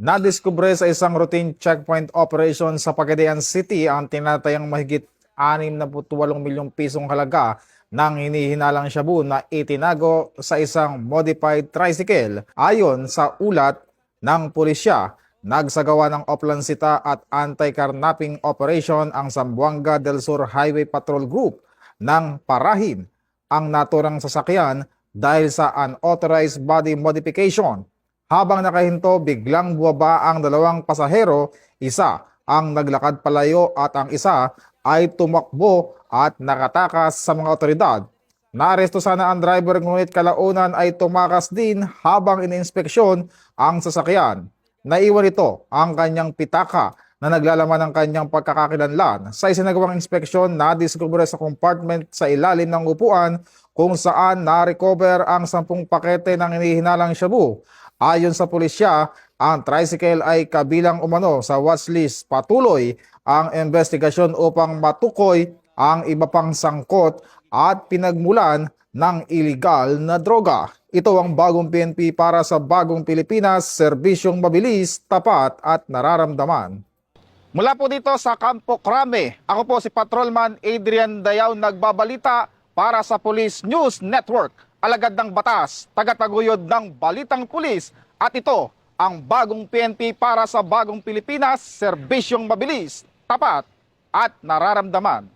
Nadiskubre sa isang routine checkpoint operation sa Pagadian City ang tinatayang mahigit 68 milyong pisong halaga ng hinihinalang shabu na itinago sa isang modified tricycle. Ayon sa ulat ng pulisya, nagsagawa ng oplansita at anti-carnapping operation ang Zamboanga del Sur Highway Patrol Group ng parahin ang naturang sasakyan dahil sa unauthorized body modification. Habang nakahinto, biglang buwaba ang dalawang pasahero, isa ang naglakad palayo at ang isa ay tumakbo at nakatakas sa mga otoridad. Naaresto sana ang driver ngunit kalaunan ay tumakas din habang iniinspeksyon ang sasakyan. Naiwan ito ang kanyang pitaka na naglalaman ng kanyang pagkakakilanlan. Sa isinagawang inspeksyon, nadiskubre sa compartment sa ilalim ng upuan kung saan na-recover ang 10 pakete ng hinihinalang shabu. Ayon sa pulisya, ang tricycle ay kabilang umano sa watchlist. Patuloy ang investigasyon upang matukoy ang iba pang sangkot at pinagmulan ng iligal na droga. Ito ang bagong PNP para sa bagong Pilipinas, serbisyong mabilis, tapat at nararamdaman. Mula po dito sa Campo Crame, ako po si Patrolman Adrian Dayaw nagbabalita para sa Police News Network. Alagad ng batas, tagataguyod ng balitang pulis at ito ang bagong PNP para sa bagong Pilipinas, serbisyong mabilis, tapat at nararamdaman.